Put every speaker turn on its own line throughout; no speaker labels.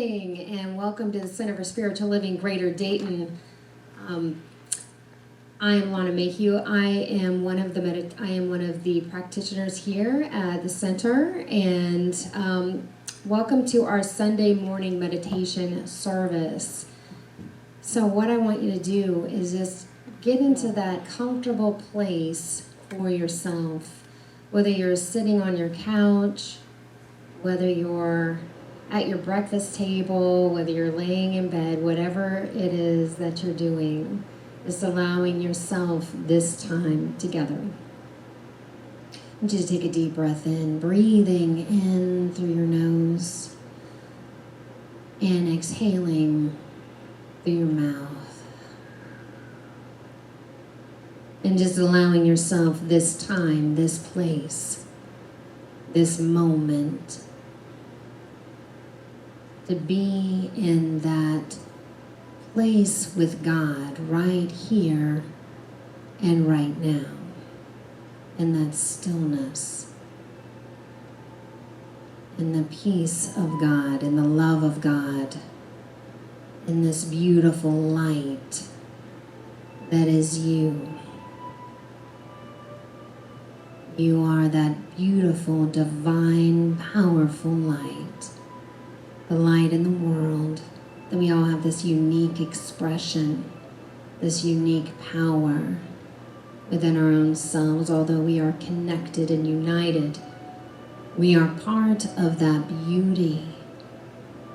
morning, and welcome to the Center for Spiritual Living, Greater Dayton. I am Lana Mayhew. I am one of the practitioners here at the center, and welcome to our Sunday morning meditation service. So what I want you to do is just get into that comfortable place for yourself, whether you're sitting on your couch, whether you're at your breakfast table, whether you're laying in bed, whatever it is that you're doing, just allowing yourself this time together. I want you to take a deep breath in, breathing in through your nose and exhaling through your mouth. And just allowing yourself this time, this place, this moment, to be in that place with God right here and right now, in that stillness, in the peace of God, in the love of God, in this beautiful light that is you. You are that beautiful, divine, powerful light. The light in the world, that we all have this unique expression, this unique power within our own selves. Although we are connected and united, we are part of that beauty,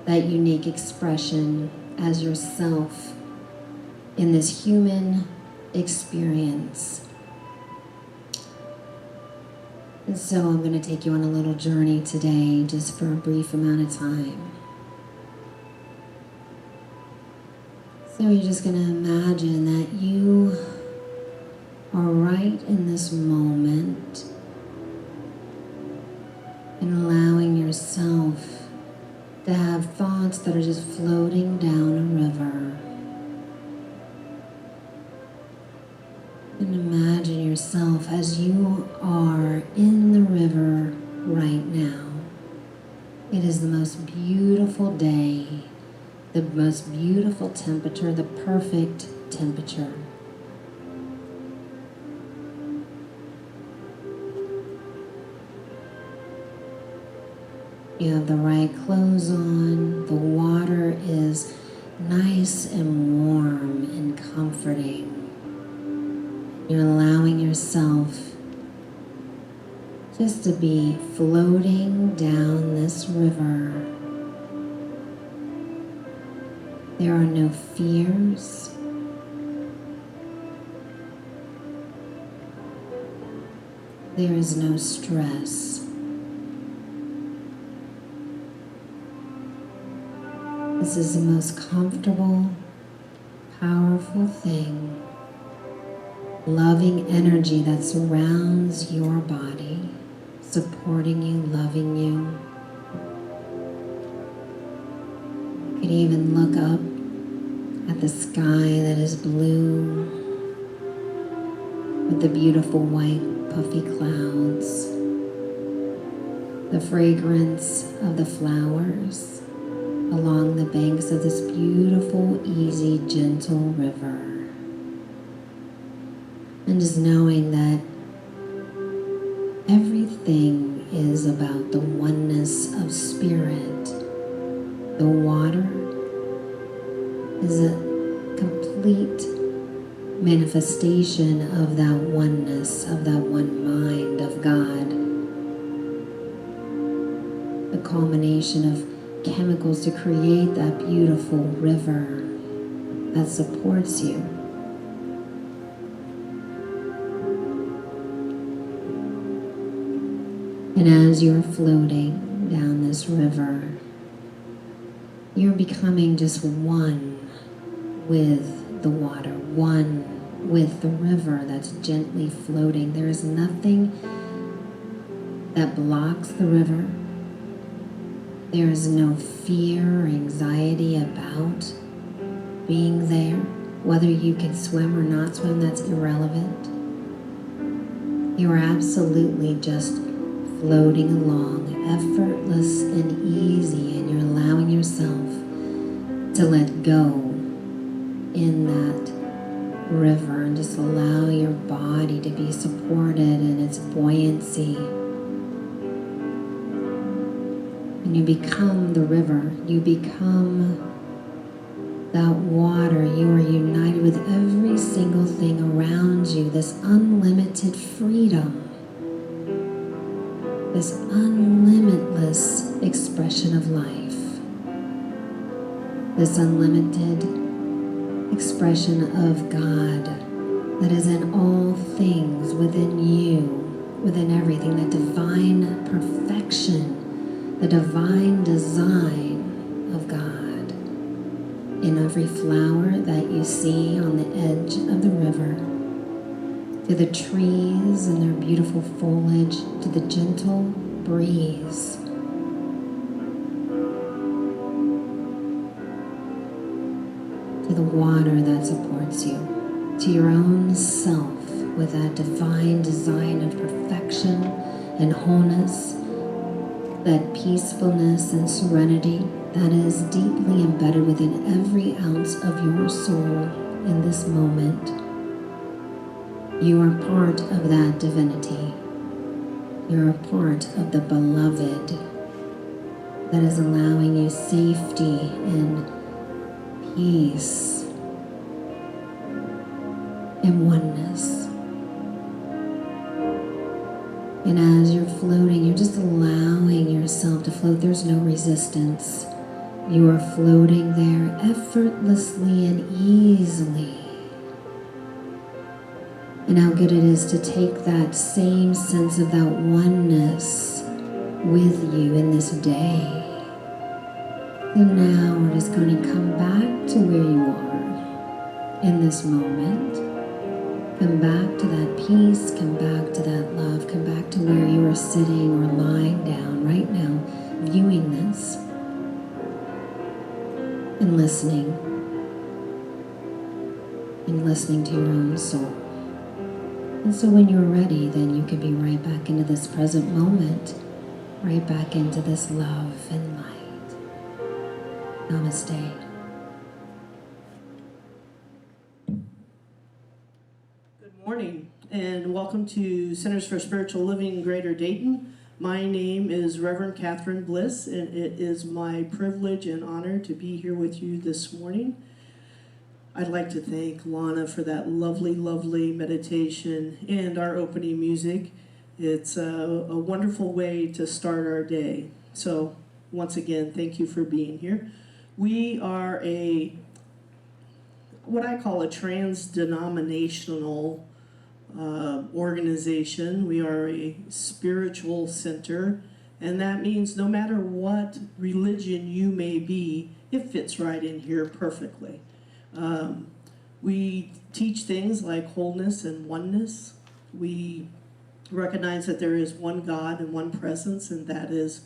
that unique expression as yourself in this human experience. And so I'm going to take you on a little journey today, just for a brief amount of time. So you're just going to imagine that you are right in this moment and allowing yourself to have thoughts that are just floating down a river. And imagine yourself as you are in the river right now. It is the most beautiful day, the most beautiful temperature, the perfect temperature. You have the right clothes on. The water is nice and warm and comforting. You're allowing yourself just to be floating down this river. There are no fears. There is no stress. This is the most comfortable, powerful thing. Loving energy that surrounds your body, supporting you, loving you. You could even look up at the sky that is blue with the beautiful white puffy clouds, the fragrance of the flowers along the banks of this beautiful, easy, gentle river. And just knowing that everything is about the oneness of spirit. The water is a complete manifestation of that oneness, of that one mind of God. The culmination of chemicals to create that beautiful river that supports you. And as you're floating down this river, you're becoming just one with the water, one with the river that's gently floating. There is nothing that blocks the river. There is no fear or anxiety about being there. Whether you can swim or not swim, that's irrelevant. You are absolutely just floating along, effortless and easy, and you're allowing yourself to let go in that river and just allow your body to be supported in its buoyancy. And you become the river. You become that water. You are united with every single thing around you. This unlimited freedom. This unlimitless expression of life. This unlimited expression of God that is in all things, within you, within everything, that divine perfection, the divine design of God in every flower that you see on the edge of the river, to the trees and their beautiful foliage, to the gentle breeze. To the water that supports you, to your own self with that divine design of perfection and wholeness, that peacefulness and serenity that is deeply embedded within every ounce of your soul in this moment. You are part of that divinity. You're a part of the beloved that is allowing you safety and peace and oneness. And as you're floating, you're just allowing yourself to float. There's no resistance. You are floating there effortlessly and easily. And how good it is to take that same sense of that oneness with you in this day. And now we're just going to come back to where you are in this moment. Come back to that peace, come back to that love, come back to where you are sitting or lying down right now, viewing this and listening to your own soul. And so when you're ready, then you can be right back into this present moment, right back into this love and light. Namaste.
Good morning, and welcome to Centers for Spiritual Living Greater Dayton. My name is Reverend Catherine Bliss, and it is my privilege and honor to be here with you this morning. I'd like to thank Lana for that lovely, lovely meditation and our opening music. It's a wonderful way to start our day. So once again, thank you for being here. We are what I call a trans-denominational organization. We are a spiritual center, and that means no matter what religion you may be, it fits right in here perfectly. We teach things like wholeness and oneness. We recognize that there is one God and one presence, and that is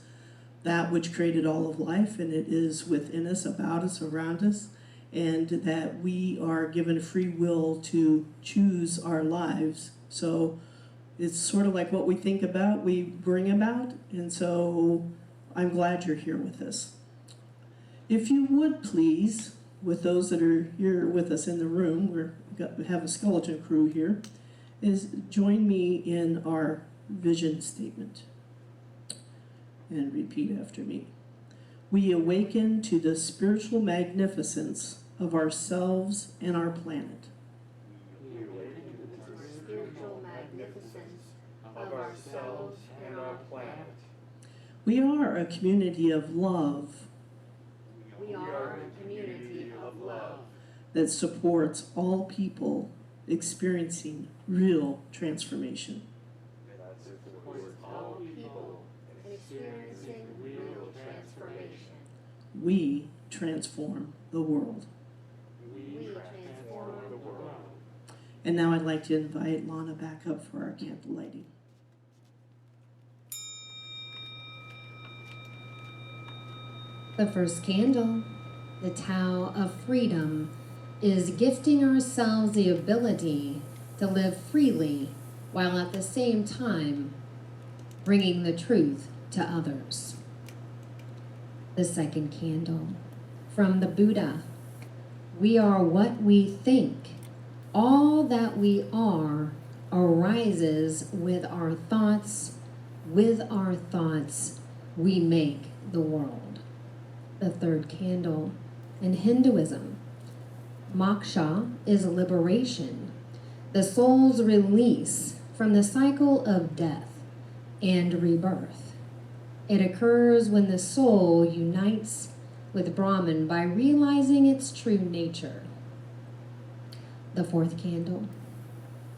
that which created all of life, and it is within us, about us, around us, and that we are given free will to choose our lives. So it's sort of like what we think about, we bring about, and so I'm glad you're here with us. If you would please, with those that are here with us in the room, we have a skeleton crew here, is join me in our vision statement and repeat after me. We awaken to the spiritual magnificence of ourselves and our planet.
We awaken to the spiritual magnificence of ourselves and our planet.
We are a community of love
We are a community of love
that supports all people experiencing real transformation.
that supports all people experiencing real transformation.
We transform the world.
We transform the world.
And now I'd like to invite Lana back up for our candle lighting.
The first candle, the Tao of Freedom, is gifting ourselves the ability to live freely while at the same time bringing the truth to others. The second candle, from the Buddha. We are what we think. All that we are arises with our thoughts. With our thoughts, we make the world. The third candle, in Hinduism. Moksha is liberation, the soul's release from the cycle of death and rebirth. It occurs when the soul unites with Brahman by realizing its true nature. The fourth candle,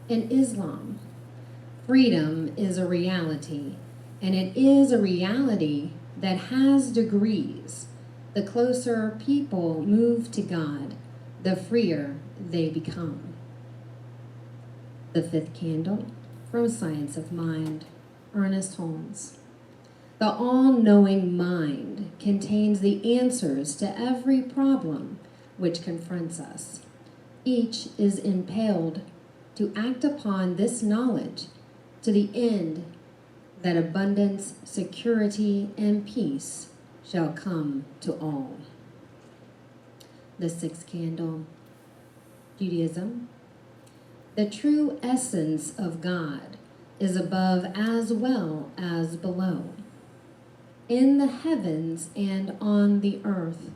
in Islam. Freedom is a reality, and it is a reality that has degrees. The closer people move to God, the freer they become. The fifth candle, from Science of Mind, Ernest Holmes. The all-knowing mind contains the answers to every problem which confronts us. Each is impelled to act upon this knowledge to the end that abundance, security, and peace shall come to all. The sixth candle, Judaism. The true essence of God is above as well as below, in the heavens and on the earth,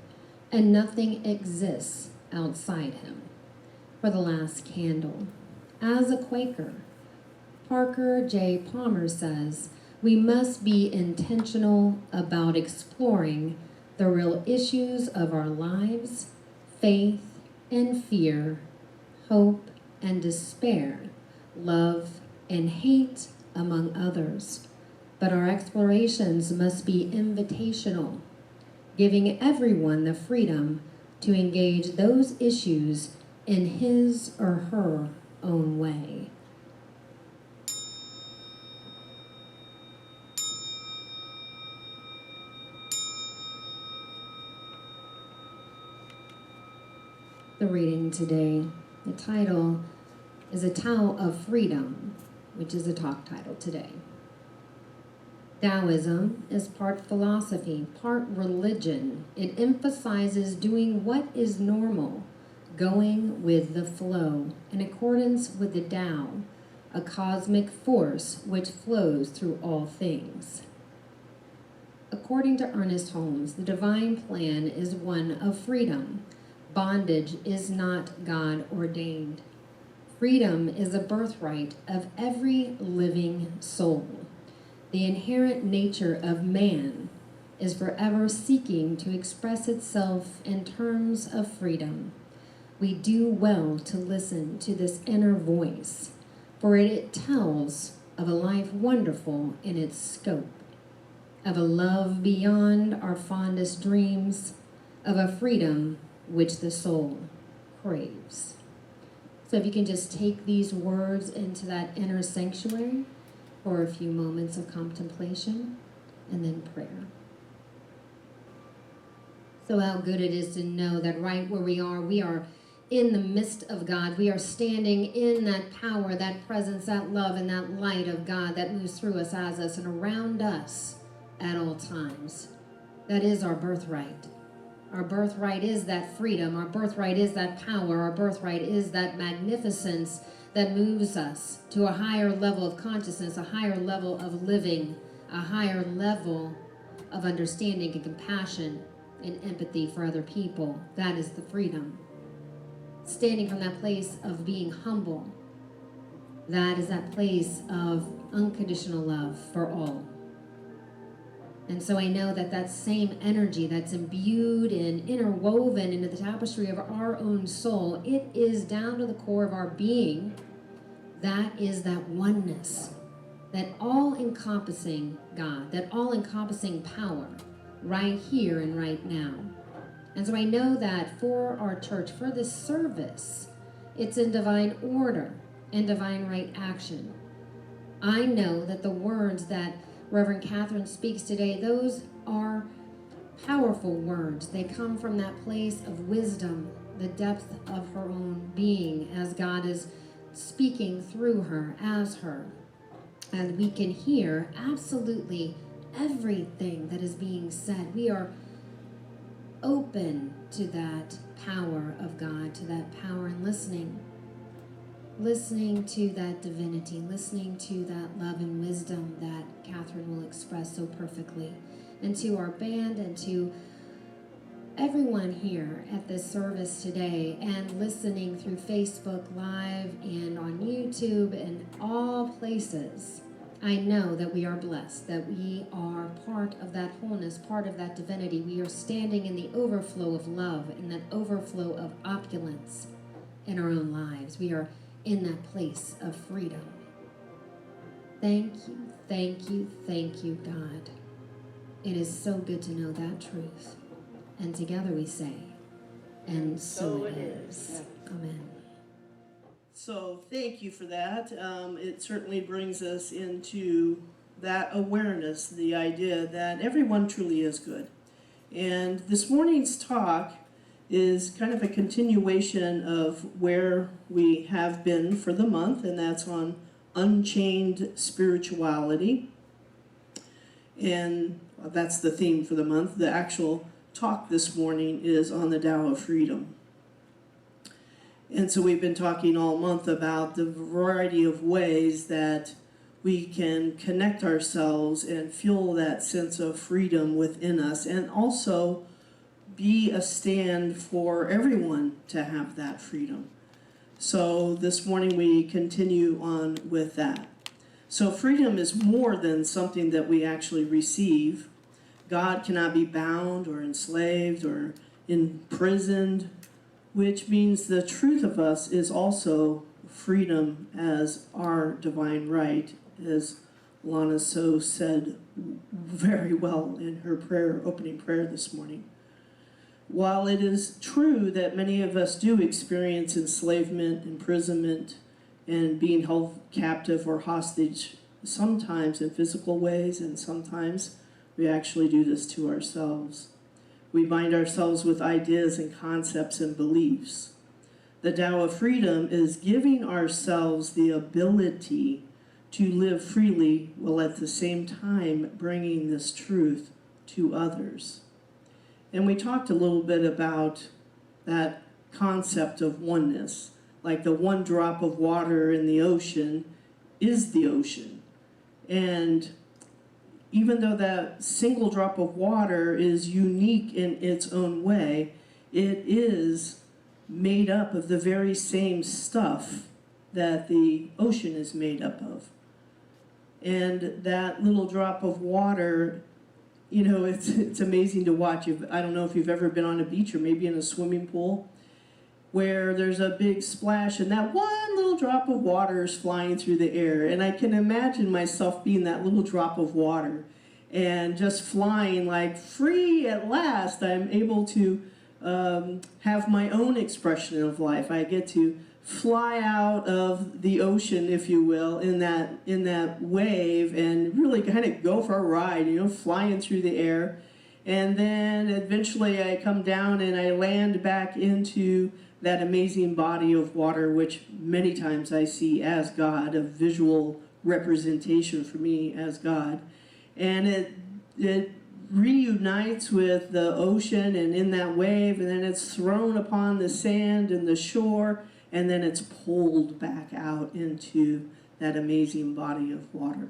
and nothing exists outside him. For the last candle, as a Quaker, Parker J. Palmer says, we must be intentional about exploring the real issues of our lives, faith and fear, hope and despair, love and hate, among others. But our explorations must be invitational, giving everyone the freedom to engage those issues in his or her own way. The reading today, the title is a Tao of Freedom, which is a talk title today. Taoism is part philosophy, part religion. It emphasizes doing what is normal, going with the flow, in accordance with the Tao, a cosmic force which flows through all things. According to Ernest Holmes, the divine plan is one of freedom. Bondage is not God ordained. Freedom is a birthright of every living soul. The inherent nature of man is forever seeking to express itself in terms of freedom. We do well to listen to this inner voice, for it tells of a life wonderful in its scope, of a love beyond our fondest dreams, of a freedom which the soul craves. So if you can just take these words into that inner sanctuary for a few moments of contemplation and then prayer. So how good it is to know that right where we are in the midst of God. We are standing in that power, that presence, that love, and that light of God that moves through us, as us, and around us at all times. That is our birthright. Our birthright is that freedom. Our birthright is that power. Our birthright is that magnificence that moves us to a higher level of consciousness, a higher level of living, a higher level of understanding and compassion and empathy for other people. That is the freedom. Standing from that place of being humble, that is that place of unconditional love for all. And so I know that that same energy that's imbued and interwoven into the tapestry of our own soul, it is down to the core of our being. That is that oneness, that all-encompassing God, that all-encompassing power right here and right now. And so I know that for our church, for this service, it's in divine order and divine right action. I know that the words that Reverend Catherine speaks today, those are powerful words. They come from that place of wisdom, the depth of her own being, as God is speaking through her, as her. and we can hear absolutely everything that is being said. We are open to that power of God, to that power, and listening to that divinity, listening to that love and wisdom that Catherine will express so perfectly, and to our band and to everyone here at this service today, and listening through Facebook Live and on YouTube and all places. I know that we are blessed, that we are part of that wholeness, part of that divinity. We are standing in the overflow of love, in that overflow of opulence in our own lives. We are in that place of freedom. Thank you, thank you, thank you, God. It is so good to know that truth. And together we say, and so it is. Amen.
So thank you for that. It certainly brings us into that awareness, the idea that everyone truly is good. And this morning's talk is kind of a continuation of where we have been for the month, and that's on unchained spirituality. And that's the theme for the month. The actual talk this morning is on the Tao of Freedom. And so we've been talking all month about the variety of ways that we can connect ourselves and feel that sense of freedom within us, and also be a stand for everyone to have that freedom. So this morning we continue on with that. So freedom is more than something that we actually receive. God cannot be bound or enslaved or imprisoned, which means the truth of us is also freedom as our divine right, as Lana So said very well in her prayer, opening prayer this morning. While it is true that many of us do experience enslavement, imprisonment, and being held captive or hostage, sometimes in physical ways, and sometimes we actually do this to ourselves. We bind ourselves with ideas and concepts and beliefs. The Tao of Freedom is giving ourselves the ability to live freely while at the same time bringing this truth to others. And we talked a little bit about that concept of oneness, like the one drop of water in the ocean is the ocean. And even though that single drop of water is unique in its own way, it is made up of the very same stuff that the ocean is made up of. And that little drop of water, you know, it's amazing to watch. I don't know if you've ever been on a beach or maybe in a swimming pool where there's a big splash and that one little drop of water is flying through the air. And I can imagine myself being that little drop of water and just flying like free at last. I'm able to have my own expression of life. I get to fly out of the ocean, if you will, in that wave and really kind of go for a ride, you know, flying through the air. And then eventually I come down and I land back into that amazing body of water, which many times I see as God, a visual representation for me as God. And it reunites with the ocean and in that wave, and then it's thrown upon the sand and the shore, and then it's pulled back out into that amazing body of water.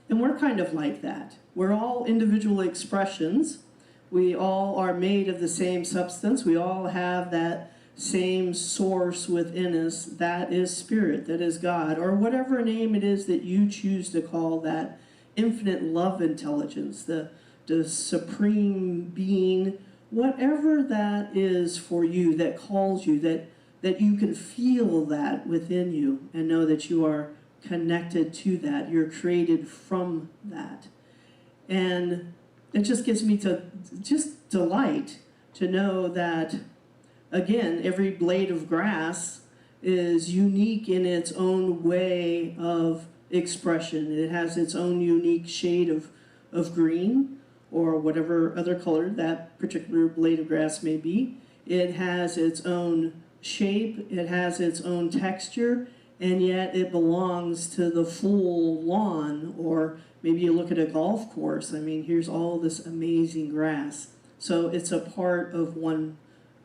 And we're kind of like that. We're all individual expressions. We all are made of the same substance. We all have that same source within us. That is spirit, that is God, or whatever name it is that you choose to call that infinite love intelligence, the supreme being, whatever that is for you, that calls you, that you can feel that within you and know that you are connected to that. You're created from that. And it just gives me to just delight to know that, again, every blade of grass is unique in its own way of expression. It has its own unique shade of green or whatever other color that particular blade of grass may be. It has its own shape, it has its own texture, and yet it belongs to the full lawn. Or maybe you look at a golf course. I mean, here's all this amazing grass. So it's a part of one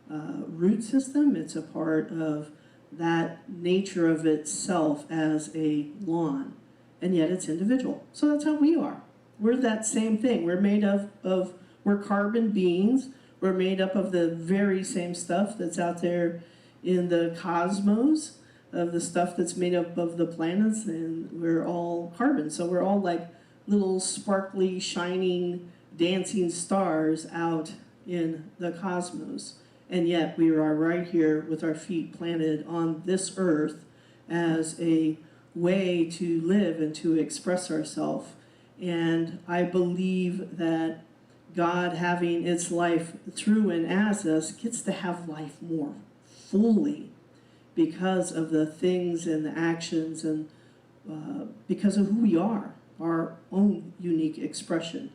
root system. It's a part of that nature of itself as a lawn, and yet it's individual. So that's how we are. We're that same thing. We're made we're carbon beings. We're made up of the very same stuff that's out there in the cosmos, of the stuff that's made up of the planets, and we're all carbon. So we're all like little sparkly, shining, dancing stars out in the cosmos. And yet we are right here with our feet planted on this earth as a way to live and to express ourselves. And I believe that God, having its life through and as us, gets to have life more fully because of the things and the actions and because of who we are, our own unique expression.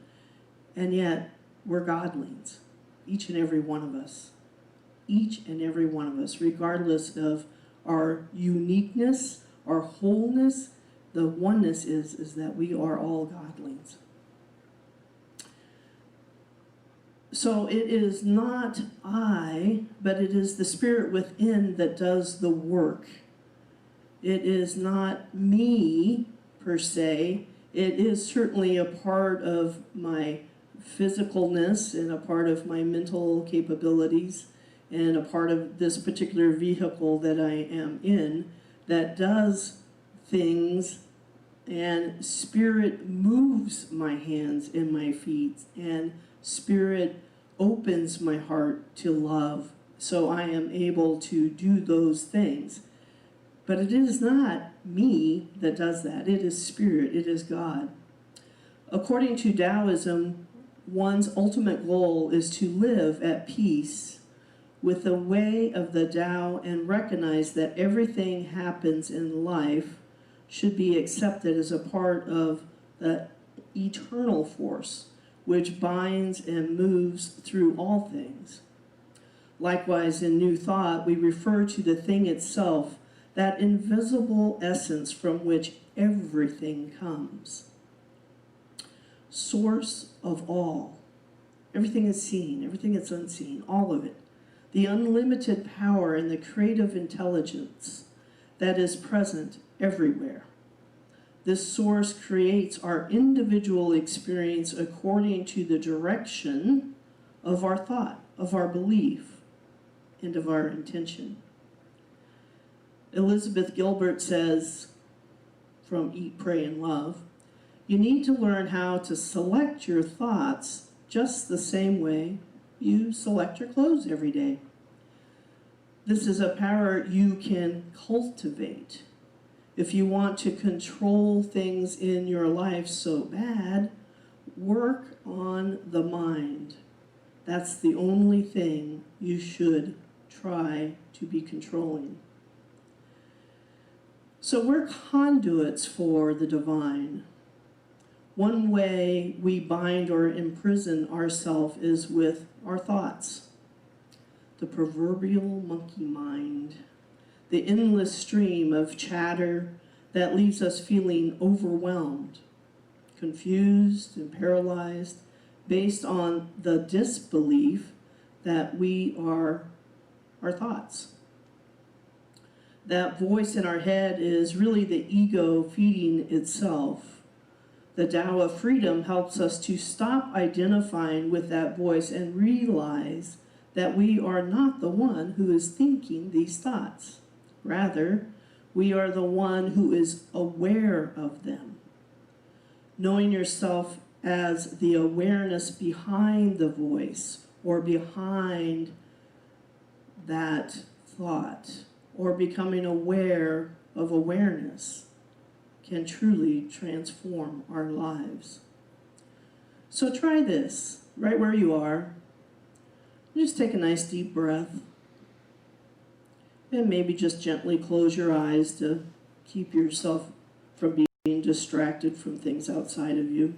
And yet we're godlings, each and every one of us. Each and every one of us, regardless of our uniqueness, our wholeness, the oneness is that we are all godlings. So it is not I, but it is the Spirit within that does the work. It is not me, per se. It is certainly a part of my physicalness and a part of my mental capabilities and a part of this particular vehicle that I am in that does things, and Spirit moves my hands and my feet, and Spirit opens my heart to love, so I am able to do those things. But it is not me that does that. It is Spirit. It is God. According to Taoism, one's ultimate goal is to live at peace with the way of the Tao and recognize that everything happens in life should be accepted as a part of the eternal force which binds and moves through all things. Likewise, in New Thought, we refer to the thing itself, that invisible essence from which everything comes. Source of all. Everything is seen, everything is unseen, all of it. The unlimited power and the creative intelligence that is present everywhere. This source creates our individual experience according to the direction of our thought, of our belief, and of our intention. Elizabeth Gilbert says, from Eat, Pray, and Love, you need to learn how to select your thoughts just the same way you select your clothes every day. This is a power you can cultivate. If you want to control things in your life so bad, work on the mind. That's the only thing you should try to be controlling. So we're conduits for the divine. One way we bind or imprison ourselves is with our thoughts. The proverbial monkey mind, the endless stream of chatter that leaves us feeling overwhelmed, confused, and paralyzed based on the disbelief that we are our thoughts. That voice in our head is really the ego feeding itself. The Tao of Freedom helps us to stop identifying with that voice and realize that we are not the one who is thinking these thoughts. Rather, we are the one who is aware of them. Knowing yourself as the awareness behind the voice or behind that thought, or becoming aware of awareness, can truly transform our lives. So try this right where you are. Just take a nice deep breath. And maybe just gently close your eyes to keep yourself from being distracted from things outside of you.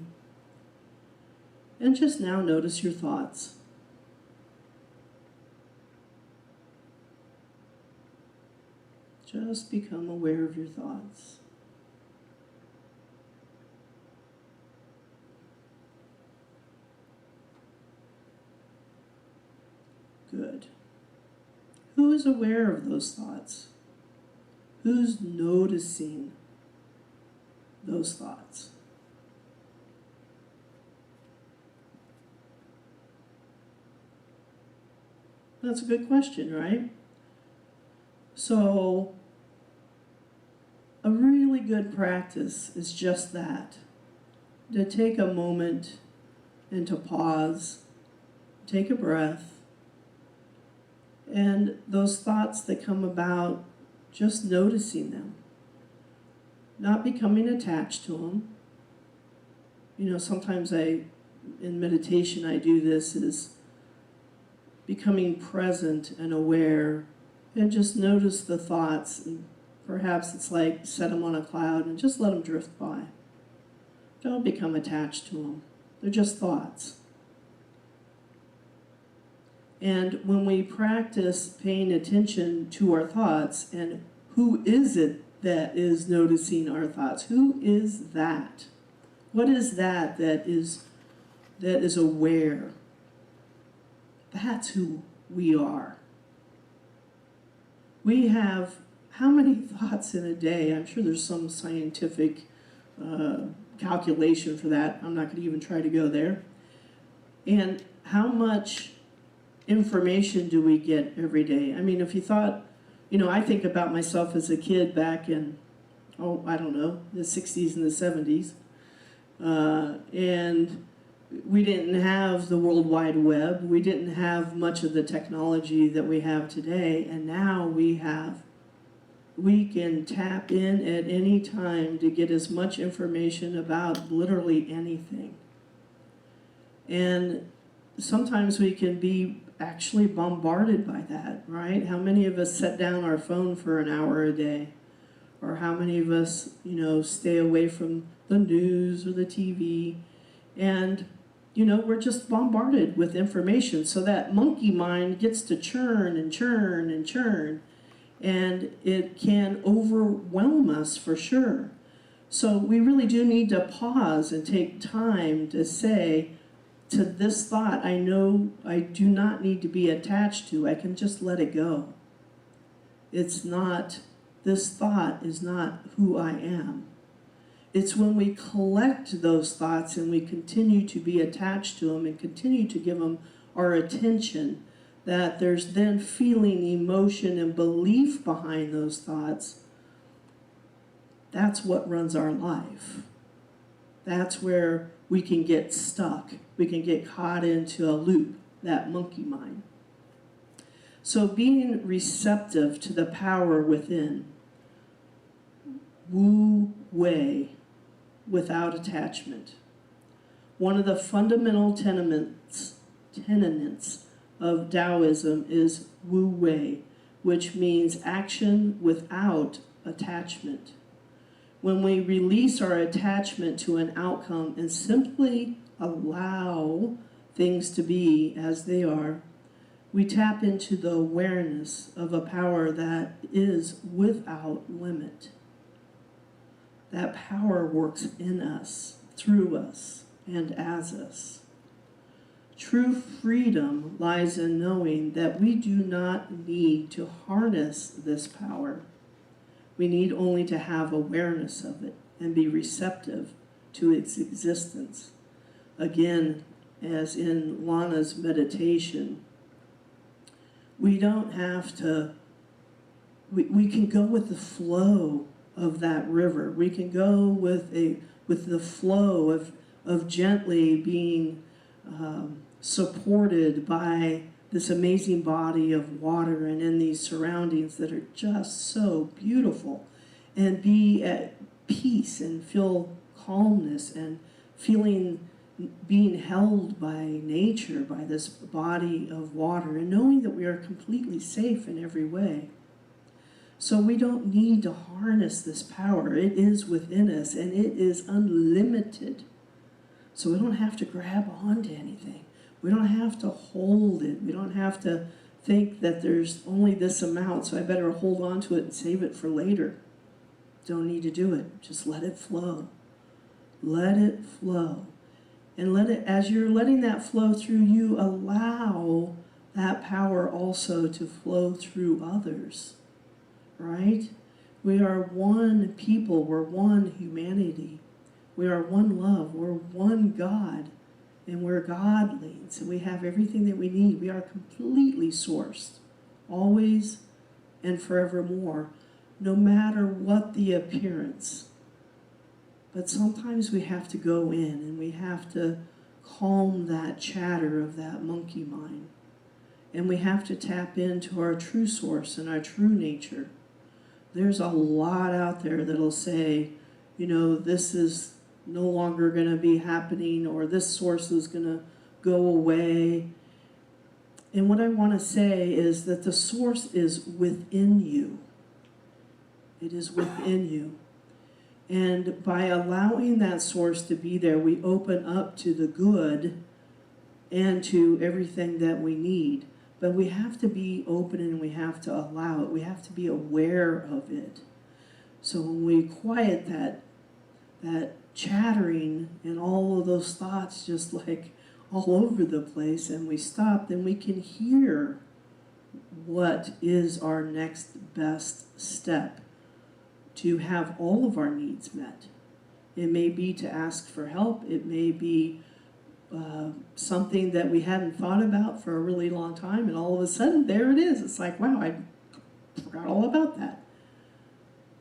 And just now notice your thoughts. Just become aware of your thoughts. Good. Who is aware of those thoughts? Who's noticing those thoughts? That's a good question, right? So, a really good practice is just that. To take a moment and to pause, take a breath, and those thoughts that come about, just noticing them. Not becoming attached to them. You know, sometimes in meditation I do this, is becoming present and aware, and just notice the thoughts. And perhaps it's like set them on a cloud and just let them drift by. Don't become attached to them. They're just thoughts. And when we practice paying attention to our thoughts, and who is it that is noticing our thoughts? Who is that? What is that is aware? That's who we are. We have how many thoughts in a day? I'm sure there's some scientific calculation for that. I'm not going to even try to go there. And how much information do we get every day? I mean, if you thought, you know, I think about myself as a kid back in, I don't know, the 60s and the 70s. And we didn't have the World Wide Web. We didn't have much of the technology that we have today. And now we can tap in at any time to get as much information about literally anything. And sometimes we can be actually bombarded by that, right? How many of us set down our phone for an hour a day? Or how many of us, you know, stay away from the news or the TV? And, you know, we're just bombarded with information. So that monkey mind gets to churn and churn and churn. And it can overwhelm us for sure. So we really do need to pause and take time to say, to this thought, I know I do not need to be attached to. I can just let it go. It's not, this thought is not who I am. It's when we collect those thoughts and we continue to be attached to them and continue to give them our attention, that there's then feeling, emotion, and belief behind those thoughts. That's what runs our life. That's where we can get stuck. We can get caught into a loop, that monkey mind. So being receptive to the power within, Wu Wei, without attachment. One of the fundamental tenets of Taoism is Wu Wei, which means action without attachment. When we release our attachment to an outcome and simply allow things to be as they are, we tap into the awareness of a power that is without limit. That power works in us, through us, and as us. True freedom lies in knowing that we do not need to harness this power. We need only to have awareness of it and be receptive to its existence. Again, as in Lana's meditation, we don't have to, we can go with the flow of that river. We can go with the flow of gently being supported by this amazing body of water and in these surroundings that are just so beautiful, and be at peace and feel calmness and being held by nature, by this body of water, and knowing that we are completely safe in every way. So we don't need to harness this power. It is within us, and it is unlimited. So we don't have to grab onto anything. We don't have to hold it. We don't have to think that there's only this amount, so I better hold on to it and save it for later. Don't need to do it. Just let it flow. Let it flow. And let it, as you're letting that flow through you, allow that power also to flow through others. Right? We are one people. We're one humanity. We are one love. We're one God. And we're godlings. And we have everything that we need. We are completely sourced. Always and forevermore. No matter what the appearance. But sometimes we have to go in and we have to calm that chatter of that monkey mind. And we have to tap into our true source and our true nature. There's a lot out there that'll say, you know, this is no longer going to be happening, or this source is going to go away. And what I want to say is that the source is within you. It is within you. And by allowing that source to be there, we open up to the good and to everything that we need. But we have to be open and we have to allow it. We have to be aware of it. So when we quiet that chattering and all of those thoughts just like all over the place, and we stop, then we can hear what is our next best step to have all of our needs met. It may be to ask for help. It may be something that we hadn't thought about for a really long time, and all of a sudden, there it is. It's like, wow, I forgot all about that.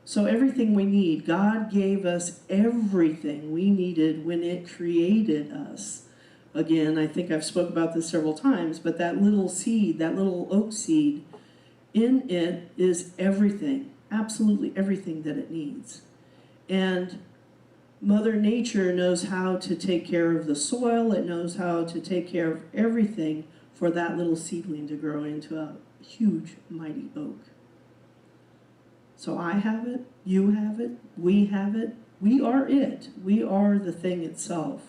So everything we need, God gave us everything we needed when it created us. Again, I think I've spoke about this several times, but that little seed, that little oak seed, in it is everything, absolutely everything that it needs. And Mother Nature knows how to take care of the soil. It knows how to take care of everything for that little seedling to grow into a huge, mighty oak. So I have it, you have it, we have it. We are it. We are the thing itself.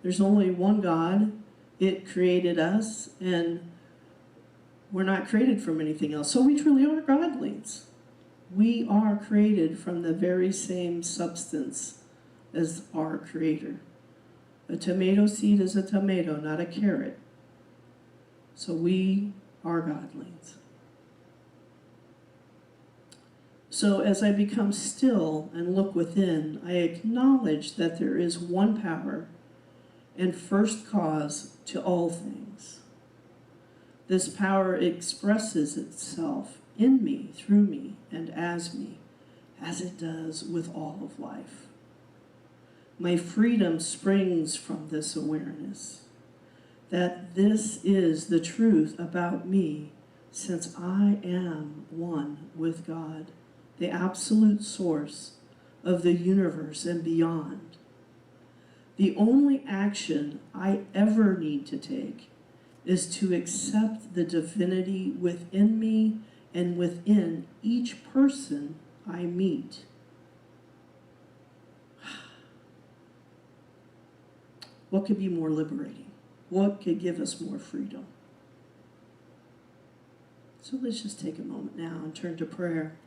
There's only one God. It created us, and we're not created from anything else. So we truly are godlings. We are created from the very same substance as our Creator. A tomato seed is a tomato, not a carrot. So we are godlings. So as I become still and look within, I acknowledge that there is one power and first cause to all things. This power expresses itself in me, through me, and as me, as it does with all of life. My freedom springs from this awareness that this is the truth about me, since I am one with God, the absolute source of the universe and beyond. The only action I ever need to take is to accept the divinity within me and within each person I meet. What could be more liberating? What could give us more freedom? So let's just take a moment now and turn to prayer.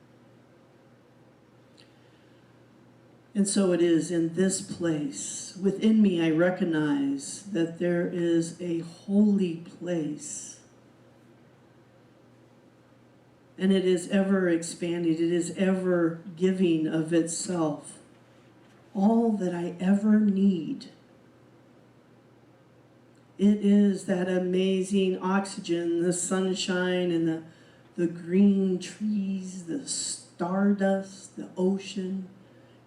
And so it is in this place, within me, I recognize that there is a holy place. And it is ever expanding, it is ever giving of itself. All that I ever need. It is that amazing oxygen, the sunshine, and the green trees, the stardust, the ocean.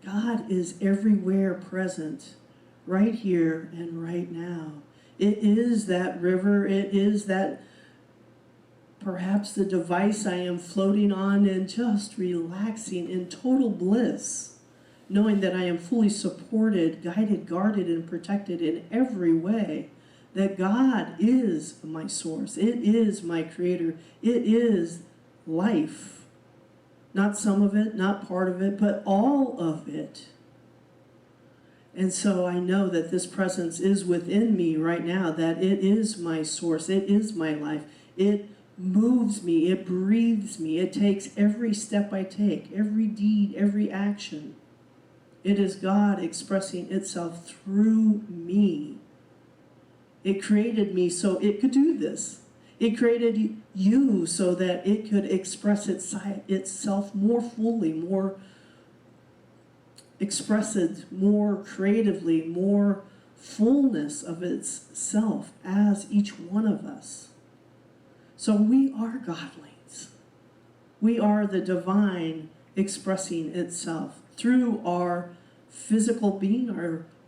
God is everywhere present, right here and right now. It is that river, it is that perhaps the device I am floating on and just relaxing in total bliss, knowing that I am fully supported, guided, guarded, and protected in every way, that God is my source, it is my creator, it is life. Not some of it, not part of it, but all of it. And so I know that this presence is within me right now, that it is my source, it is my life. It moves me, it breathes me, it takes every step I take, every deed, every action. It is God expressing itself through me. It created me so it could do this. It created you so that it could express itself more fully, more expressed, more creatively, more fullness of itself as each one of us. So we are godlings. We are the divine expressing itself through our physical being,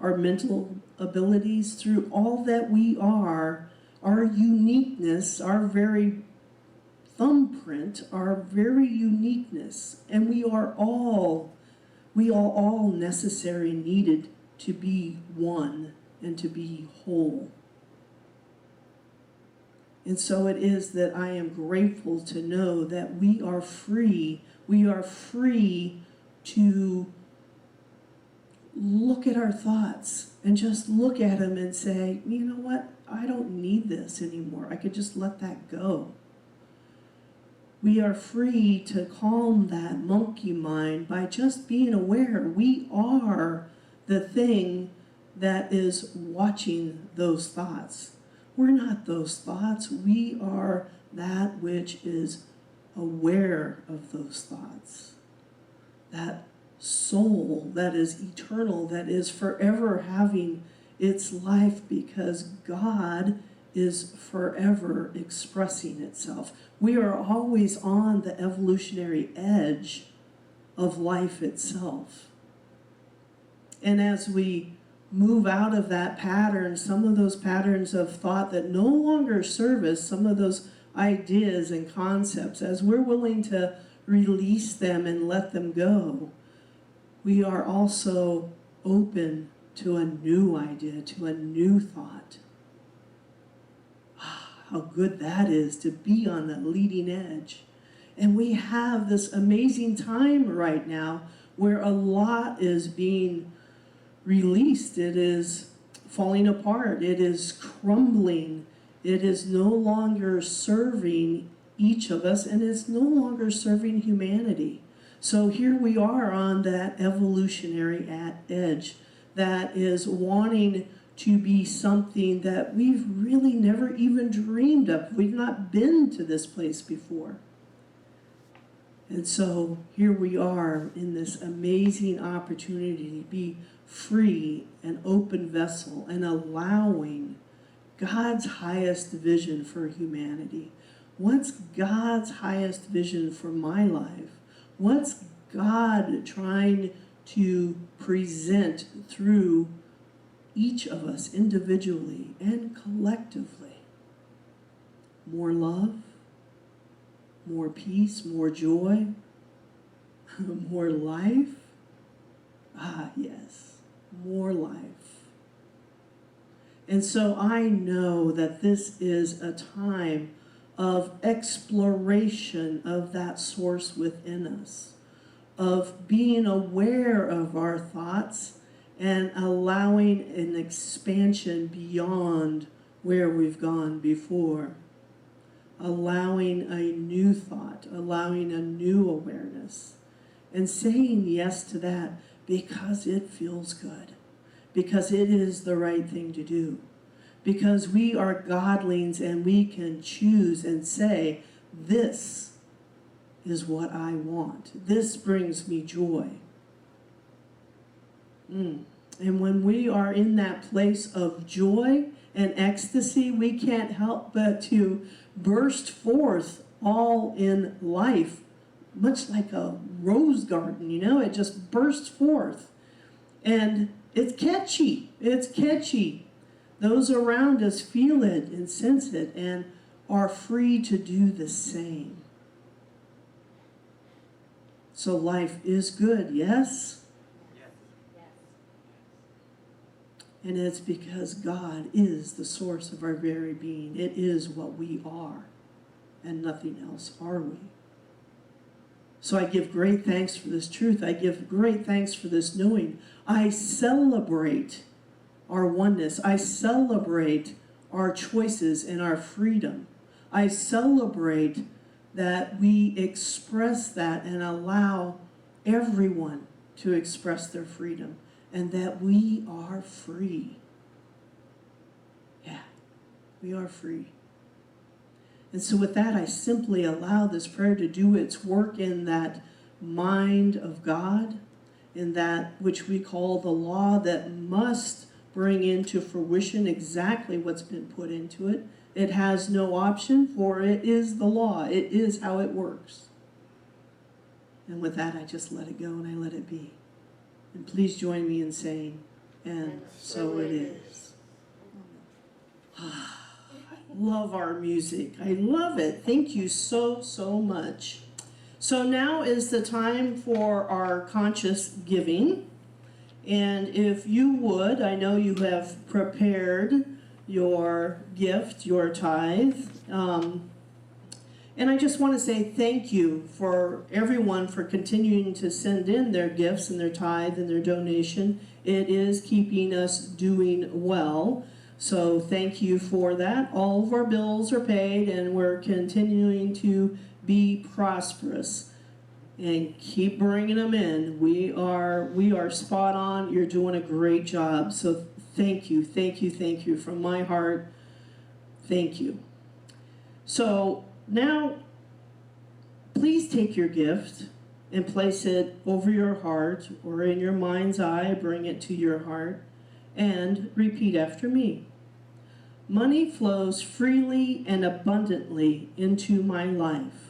our mental abilities, through all that we are, our uniqueness, our very thumbprint, our very uniqueness. And we are all necessary and needed to be one and to be whole. And so it is that I am grateful to know that we are free. We are free to look at our thoughts and just look at them and say, you know what? I don't need this anymore. I could just let that go. We are free to calm that monkey mind by just being aware we are the thing that is watching those thoughts. We're not those thoughts. We are that which is aware of those thoughts. That soul that is eternal, that is forever having its life because God is forever expressing itself. We are always on the evolutionary edge of life itself. And as we move out of that pattern, some of those patterns of thought that no longer serve us, some of those ideas and concepts, as we're willing to release them and let them go, we are also open to a new idea, to a new thought. How good that is to be on the leading edge. And we have this amazing time right now where a lot is being released. It is falling apart. It is crumbling. It is no longer serving each of us, and it's no longer serving humanity. So here we are on that evolutionary edge that is wanting to be something that we've really never even dreamed of. We've not been to this place before. And so here we are in this amazing opportunity to be free, an open vessel, and allowing God's highest vision for humanity. What's God's highest vision for my life? What's God trying to present through each of us individually and collectively? More love, more peace, more joy, more life. Ah, yes, more life. And so I know that this is a time of exploration of that source within us, of being aware of our thoughts and allowing an expansion beyond where we've gone before, allowing a new thought, allowing a new awareness, and saying yes to that because it feels good, because it is the right thing to do, because we are godlings and we can choose and say, this is what I want. This brings me joy. And when we are in that place of joy and ecstasy, we can't help but to burst forth all in life, much like a rose garden, you know, it just bursts forth. And it's catchy. It's catchy. Those around us feel it and sense it and are free to do the same. So life is good, yes?
Yes.
And it's because God is the source of our very being. It is what we are, and nothing else are we. So I give great thanks for this truth. I give great thanks for this knowing. I celebrate our oneness. I celebrate our choices and our freedom. I celebrate that we express that and allow everyone to express their freedom, and that we are free. Yeah, we are free. And so with that, I simply allow this prayer to do its work in that mind of God, in that which we call the law that must bring into fruition exactly what's been put into it. It has no option, for it is the law. It is how it works. And with that, I just let it go and I let it be. And please join me in saying, and so it is. Love our music. I love it. Thank you so, so much. So now is the time for our conscious giving. And if you would, I know you have prepared your gift, your tithe. And I just want to say thank you for everyone for continuing to send in their gifts and their tithe and their donation. It is keeping us doing well. So thank you for that. All of our bills are paid and we're continuing to be prosperous. And keep bringing them in. We are spot on. You're doing a great job. So thank you, thank you, thank you from my heart. Thank you. So now, please take your gift and place it over your heart or in your mind's eye. Bring it to your heart and repeat after me. Money flows freely and abundantly into my life.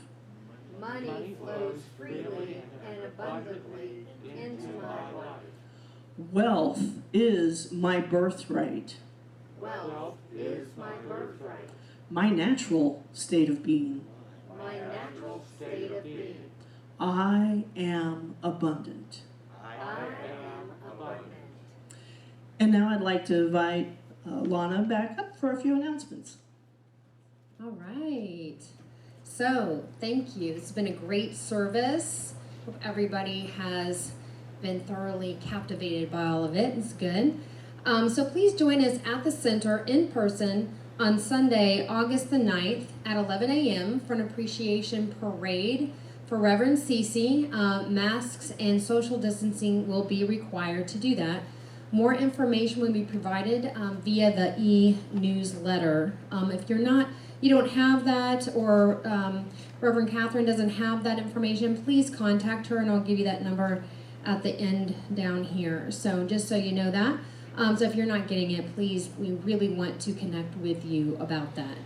Money flows freely and abundantly into my life.
Wealth is my birthright.
Wealth is my birthright.
My natural state of being.
My natural state of being.
I am abundant.
I am abundant.
And now I'd like to invite Lana back up for a few announcements.
All right. So, thank you. It's been a great service. Hope everybody has been thoroughly captivated by all of it. It's good. So please join us at the center in person on Sunday, August the 9th at 11 a.m. for an appreciation parade for Reverend Cece. Masks and social distancing will be required to do that. More information will be provided via the e-newsletter. If you don't have that, or Reverend Catherine doesn't have that information, please contact her and I'll give you that number at the end down here. So just so you know that. So if you're not getting it, please, we really want to connect with you about that.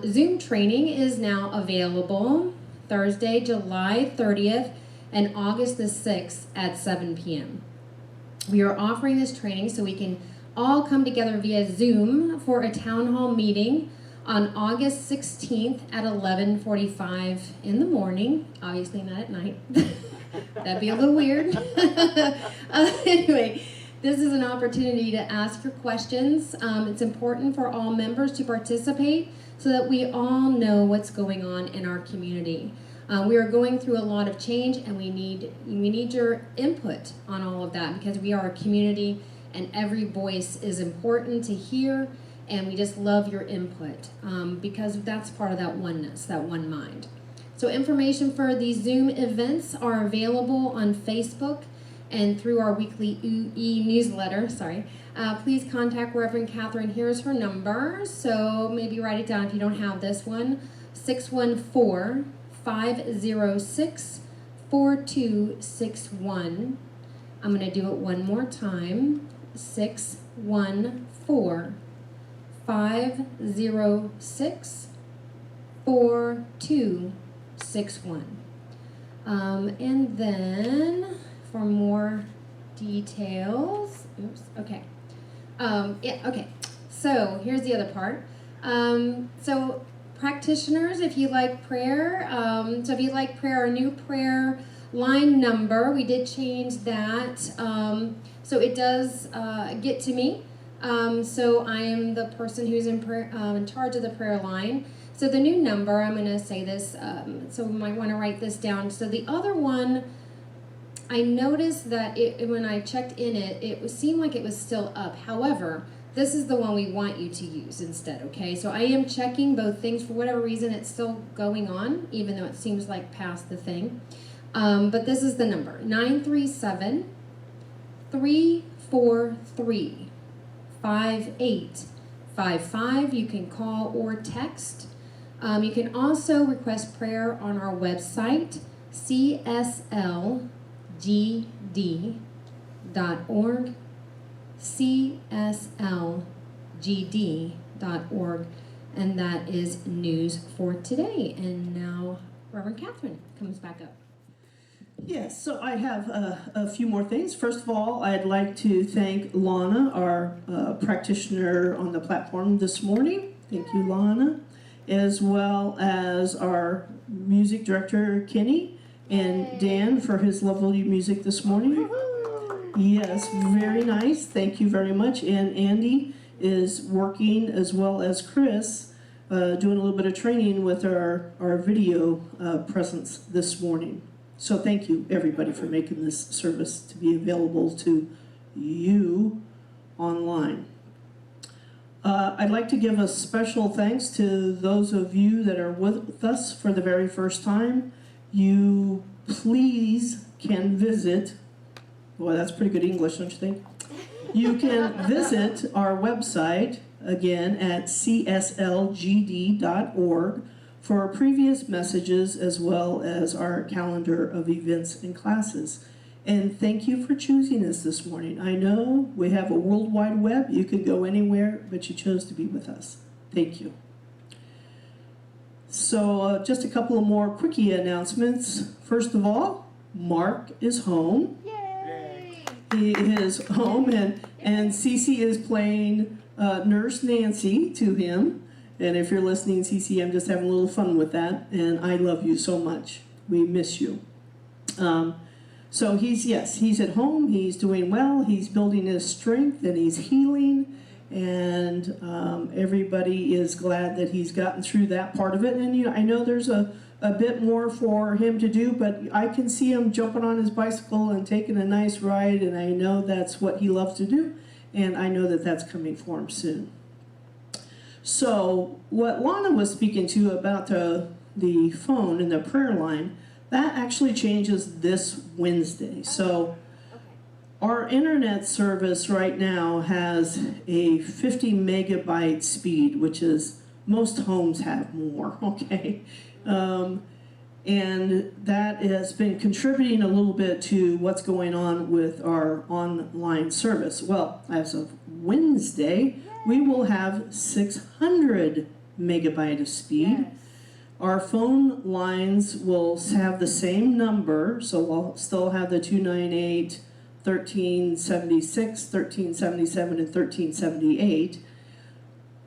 Zoom training is now available Thursday, July 30th and August the 6th at 7 p.m. We are offering this training so we can all come together via Zoom for a town hall meeting on August 16th at 11:45 in the morning. Obviously not at night. That'd be a little weird. Anyway, this is an opportunity to ask your questions. It's important for all members to participate so that we all know what's going on in our community. We are going through a lot of change, and we need your input on all of that, because we are a community and every voice is important to hear, and we just love your input because that's part of that oneness, that one mind. So information for these Zoom events are available on Facebook and through our weekly e-newsletter. Please contact Reverend Catherine. Here's her number, so maybe write it down if you don't have this one, 614-506-4261. I'm going to do it one more time, 614-506-4261. And then for more details, so here's the other part. So practitioners, if you like prayer, our new prayer line number, we did change that. So it does get to me. So I am the person who's in charge of the prayer line. So the new number, I'm going to say this, so we might want to write this down. So the other one, I noticed that when I checked in it seemed like it was still up. However, This is the one we want you to use instead, okay? So I am checking both things. For whatever reason, it's still going on, even though it seems like past the thing. But this is the number, 937-343-5855. You can call or text. You can also request prayer on our website, cslgd.org, cslgd.org, and that is news for today. And now Reverend Catherine comes back up.
Yes, so I have a few more things. First of all, I'd like to thank Lana, our practitioner on the platform this morning. Thank you, Lana. As well as our music director, Kenny, and Dan for his lovely music this morning. Yes, very nice. Thank you very much. And Andy is working, as well as Chris, doing a little bit of training with our video presence this morning. So thank you, everybody, for making this service to be available to you online. I'd like to give a special thanks to those of you that are with us for the very first time. You please can visit, boy, that's pretty good English, don't you think? You can visit our website, again, at cslgd.org for our previous messages as well as our calendar of events and classes. And thank you for choosing us this morning. I know we have a World Wide Web. You can go anywhere, but you chose to be with us. Thank you. So just a couple of more quickie announcements. First of all, Mark is home.
Yay!
He is home, and Cece is playing Nurse Nancy to him. And if you're listening, Cece, I'm just having a little fun with that. And I love you so much. We miss you. So he's at home, he's doing well, he's building his strength, and he's healing, and everybody is glad that he's gotten through that part of it. And I know there's a bit more for him to do, but I can see him jumping on his bicycle and taking a nice ride, and I know that's what he loves to do, and I know that that's coming for him soon. So what Lana was speaking to about the phone and the prayer line, that actually changes this Wednesday. So our internet service right now has a 50 megabyte speed, which is, most homes have more, okay? And that has been contributing a little bit to what's going on with our online service. Well, as of Wednesday, we will have 600 megabyte of speed.
Yes.
Our phone lines will have the same number, so we'll still have the 298, 1376, 1377, and 1378.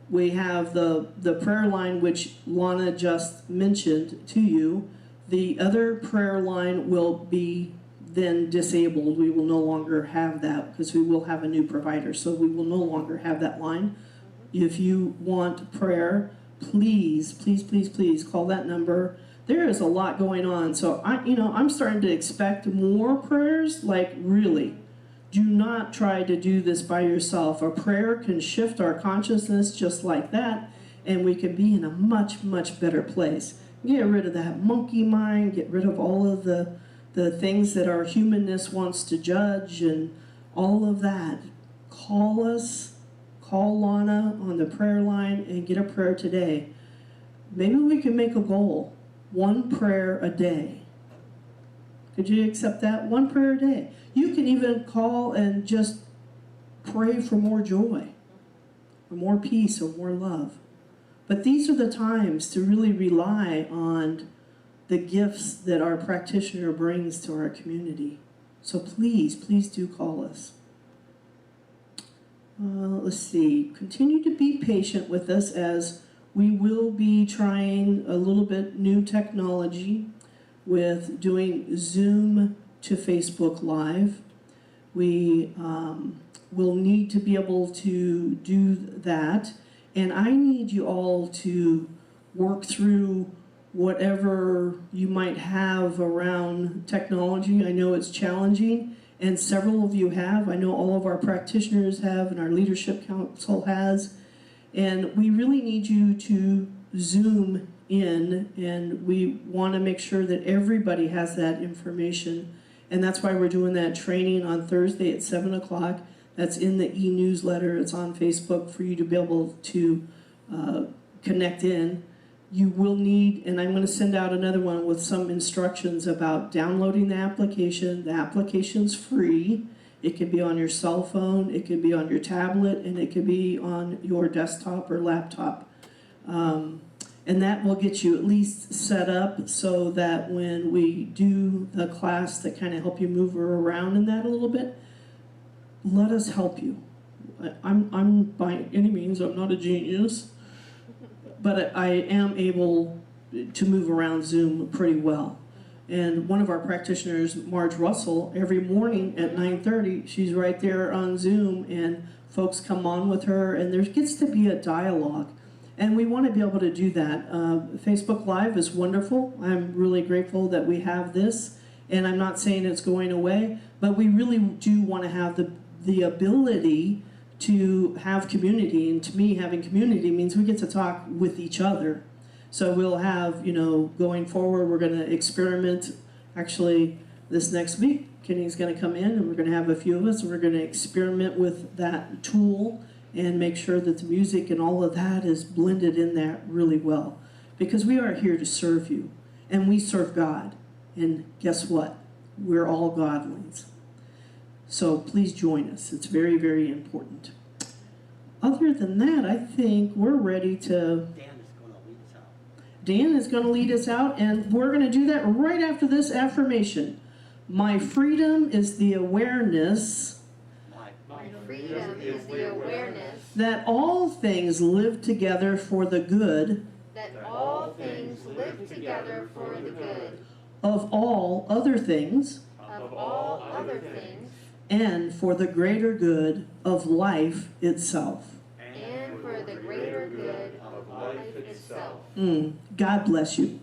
We have the prayer line, which Lana just mentioned to you. The other prayer line will be then disabled. We will no longer have that because we will have a new provider, so we will no longer have that line. If you want prayer, please, please, please, please call that number. There is a lot going on, so I'm starting to expect more prayers. Like, really, do not try to do this by yourself. A prayer can shift our consciousness just like that, and we can be in a much, much better place. Get rid of that monkey mind, get rid of all of the things that our humanness wants to judge and all of that. Call us. Call Lana on the prayer line and get a prayer today. Maybe we can make a goal. 1 prayer a day. Could you accept that? 1 prayer a day. You can even call and just pray for more joy, or more peace, or more love. But these are the times to really rely on the gifts that our practitioner brings to our community. So please, please do call us. Let's see, continue to be patient with us as we will be trying a little bit new technology with doing Zoom to Facebook Live. We will need to be able to do that, and I need you all to work through whatever you might have around technology. I know it's challenging, and several of you have. I know all of our practitioners have, and our leadership council has. And we really need you to Zoom in, and we want to make sure that everybody has that information. And that's why we're doing that training on Thursday at 7 o'clock. That's in the e-newsletter. It's on Facebook for you to be able to connect in. You will need, and I'm going to send out another one with some instructions about downloading the application. The application's free. It can be on your cell phone, it can be on your tablet, and it can be on your desktop or laptop. And that will get you at least set up so that when we do the class that kind of help you move around in that a little bit, let us help you. I'm by any means, I'm not a genius, but I am able to move around Zoom pretty well. And one of our practitioners, Marge Russell, every morning at 9:30, she's right there on Zoom, and folks come on with her, and there gets to be a dialogue. And we want to be able to do that. Facebook Live is wonderful. I'm really grateful that we have this, and I'm not saying it's going away, but we really do want to have the ability to have community. And to me, having community means we get to talk with each other. So we'll have, going forward, we're going to experiment. Actually, this next week, Kenny's going to come in, and we're going to have a few of us, and we're going to experiment with that tool and make sure that the music and all of that is blended in there really well. Because we are here to serve you, and we serve God. And guess what? We're all godlings. So please join us. It's very, very important. Other than that, I think we're ready to... Dan is going to lead us out, and we're going to do that right after this affirmation. My freedom is the awareness that all things live together for the good of all other things and for the greater good of life itself. God bless you.